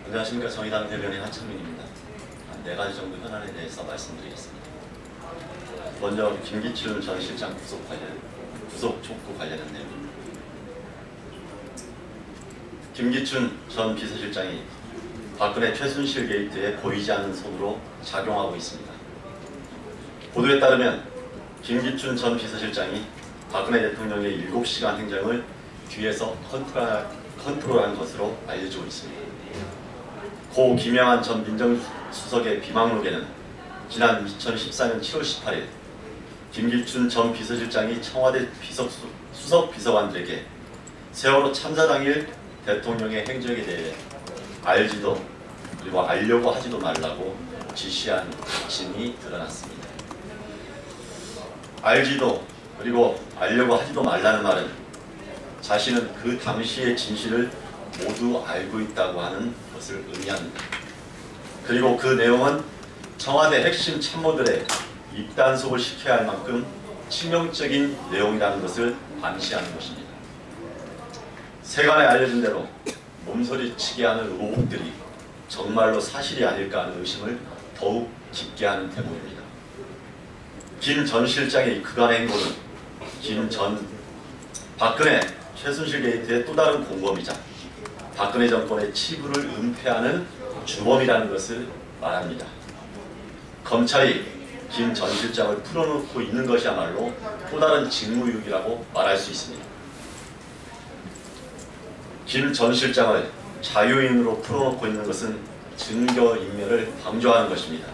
안녕하십니까. 정의당 대변인 한창민입니다. 한 4가지 정도 현안에 대해서 말씀드리겠습니다. 먼저 김기춘 전 실장 구속 촉구 관련한 내용입니다. 김기춘 전 비서실장이 박근혜 최순실 게이트에 보이지 않는 손으로 작용하고 있습니다. 보도에 따르면 김기춘 전 비서실장이 박근혜 대통령의 7시간 행정을 뒤에서 컨트롤한 것으로 알려지고 있습니다. 고 김영한 전 민정수석의 비망록에는 지난 2014년 7월 18일 김기춘 전 비서실장이 청와대 수석 비서관들에게 세월호 참사 당일 대통령의 행적에 대해 알지도 그리고 알려고 하지도 말라고 지시한 진이 드러났습니다. 알지도 그리고 알려고 하지도 말라는 말은 자신은 그 당시의 진실을 모두 알고 있다고 하는 것을 의미합니다. 그리고 그 내용은 청와대 핵심 참모들의 입단속을 시켜야 할 만큼 치명적인 내용이라는 것을 암시하는 것입니다. 세간에 알려진 대로 몸서리치게 하는 의혹들이 정말로 사실이 아닐까 하는 의심을 더욱 깊게 하는 대목입니다. 김 전 실장의 그간의 행보는 박근혜 최순실 게이트의 또 다른 공범이자 박근혜 정권의 치부를 은폐하는 주범이라는 것을 말합니다. 검찰이 김 전 실장을 풀어놓고 있는 것이야말로 또 다른 직무유기라고 말할 수 있습니다. 김 전 실장을 자유인으로 풀어놓고 있는 것은 증거인멸을 방조하는 것입니다.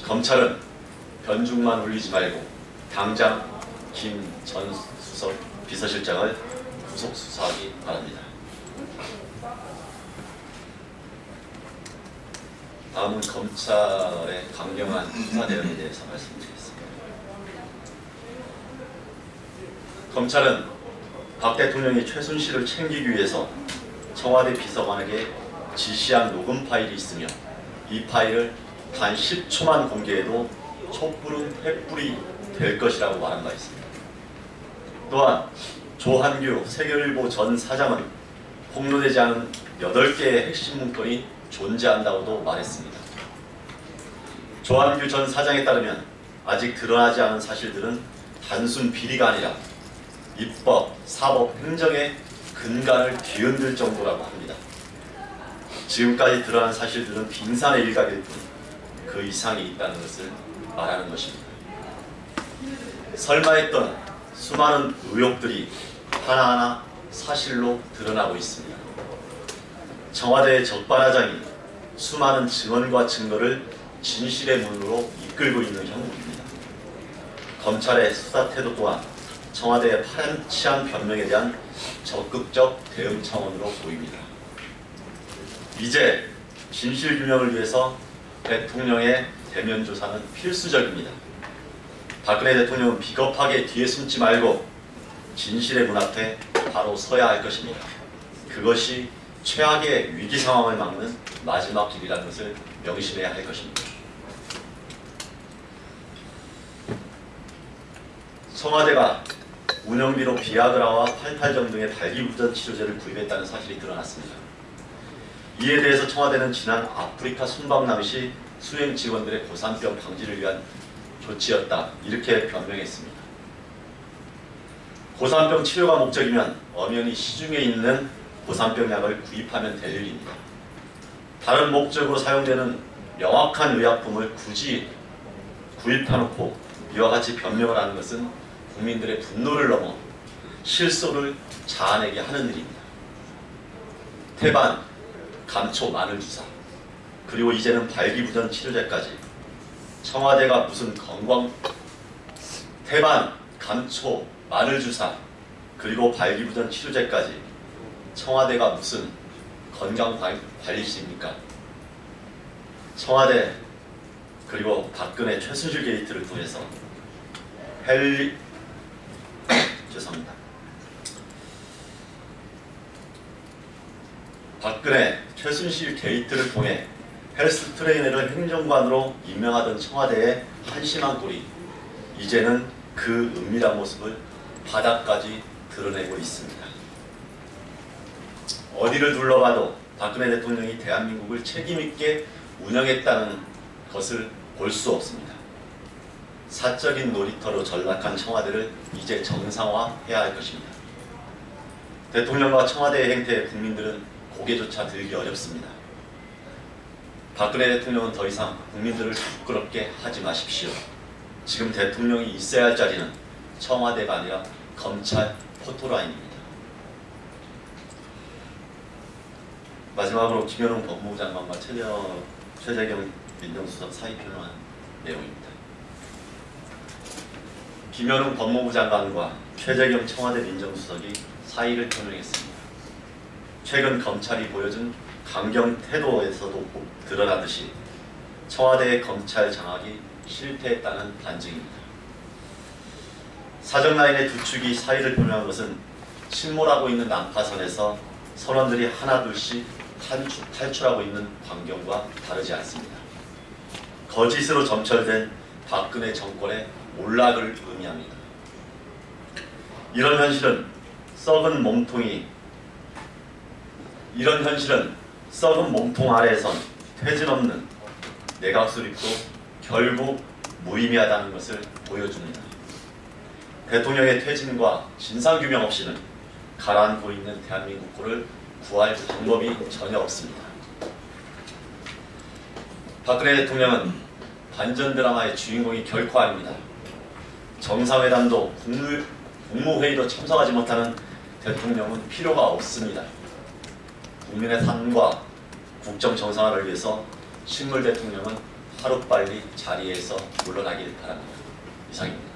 검찰은 변죽만 울리지 말고 당장 김 전 비서실장을 구속 수사하기 바랍니다. 다음은 검찰의 강경한 수사 내용에 대해서 말씀드리겠습니다. 검찰은 박 대통령이 최순실을 챙기기 위해서 청와대 비서관에게 지시한 녹음 파일이 있으며 이 파일을 단 10초만 공개해도 촛불은 횃불이 될 것이라고 말한 바 있습니다. 또한 조한규 세계일보 전 사장은 폭로되지 않은 8개의 핵심 문건이 존재한다고도 말했습니다. 조한규 전 사장에 따르면 아직 드러나지 않은 사실들은 단순 비리가 아니라 입법, 사법, 행정의 근간을 뒤흔들 정도라고 합니다. 지금까지 드러난 사실들은 빙산의 일각일 뿐 그 이상이 있다는 것을 말하는 것입니다. 설마했던 수많은 의혹들이 하나하나 사실로 드러나고 있습니다. 청와대의 적반하장이 수많은 증언과 증거를 진실의 문으로 이끌고 있는 형국입니다. 검찰의 수사 태도 또한 청와대의 파렴치한 변명에 대한 적극적 대응 차원으로 보입니다. 이제 진실규명을 위해서 대통령의 대면 조사는 필수적입니다. 박근혜 대통령은 비겁하게 뒤에 숨지 말고 진실의 문 앞에 바로 서야 할 것입니다. 그것이 최악의 위기 상황을 막는 마지막 길이라는 것을 명심해야 할 것입니다. 청와대가 운영비로 비아그라와 88점 등의 발기부전 치료제를 구입했다는 사실이 드러났습니다. 이에 대해서 청와대는 지난 아프리카 순방남 시 수행 직원들의 고산병 방지를 위한 조치였다 이렇게 변명했습니다. 고산병 치료가 목적이면 엄연히 시중에 있는 고산병 약을 구입하면 될 일입니다. 다른 목적으로 사용되는 명확한 의약품을 굳이 구입해놓고 이와 같이 변명을 하는 것은 국민들의 분노를 넘어 실소를 자아내게 하는 일입니다. 태반, 감초, 마늘주사, 그리고 이제는 발기부전 치료제까지 청와대가 무슨 태반, 감초, 마늘주사, 그리고 발기부전 치료제까지 청와대가 무슨 건강관리실입니까? 청와대 그리고 박근혜 최순실 게이트를 통해서 죄송합니다. 박근혜 최순실 게이트를 통해 헬스 트레이너를 행정관으로 임명하던 청와대의 한심한 꼴이 이제는 그 은밀한 모습을 바닥까지 드러내고 있습니다. 어디를 둘러봐도 박근혜 대통령이 대한민국을 책임있게 운영했다는 것을 볼 수 없습니다. 사적인 놀이터로 전락한 청와대를 이제 정상화해야 할 것입니다. 대통령과 청와대의 행태에 국민들은 고개조차 들기 어렵습니다. 박근혜 대통령은 더 이상 국민들을 부끄럽게 하지 마십시오. 지금 대통령이 있어야 할 자리는 청와대가 아니라 검찰 포토라인입니다. 마지막으로 김현웅 법무부 장관과 최재경 민정수석 사의 표명한 내용입니다. 김현웅 법무부 장관과 최재경 청와대 민정수석이 사의를 표명했습니다. 최근 검찰이 보여준 강경 태도에서도 드러나듯이 청와대의 검찰 장악이 실패했다는 반증입니다. 사정라인의 두 축이 사의를 표명한 것은 침몰하고 있는 난파선에서 선원들이 하나둘씩 탈출하고 있는 광경과 다르지 않습니다. 거짓으로 점철된 박근혜 정권의 몰락을 의미합니다. 이런 현실은 썩은 몸통 아래에선 퇴진 없는 내각 수립도 결국 무의미하다는 것을 보여줍니다. 대통령의 퇴진과 진상규명 없이는 가라앉고 있는 대한민국을 구할 방법이 전혀 없습니다. 박근혜 대통령은 반전 드라마의 주인공이 결코 아닙니다. 정상회담도 국무회의도 참석하지 못하는 대통령은 필요가 없습니다. 국민의 삶과 국정 정상화를 위해서 식물 대통령은 하루빨리 자리에서 물러나길 바랍니다. 이상입니다.